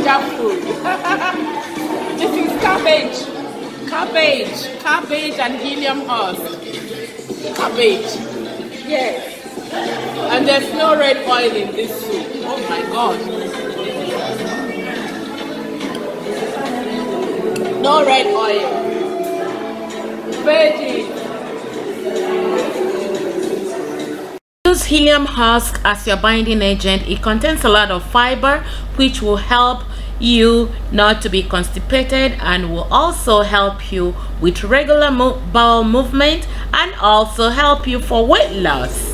Naija food. This is cabbage. Cabbage and Psyllium Husk. Cabbage. Yes. And there's no red oil in this soup. Oh my God. No red oil. Veggies. Use Psyllium Husk as your binding agent. It contains a lot of fiber, which will help you not to be constipated and will also help you with regular bowel movement and also help you for weight loss.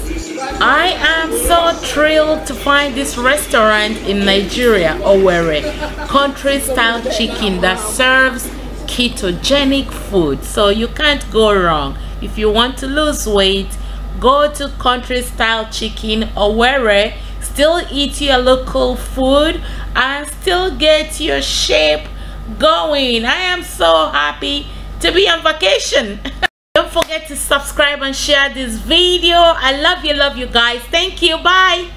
I am so thrilled to find this restaurant in Nigeria, Owerri, country style chicken that serves ketogenic food, so you can't go wrong. If you want to lose weight, go to country style chicken, Owerri. Still eat your local food and still get your shape going. I am so happy to be on vacation. Don't forget to subscribe and share this video. I love you guys. Thank you. Bye.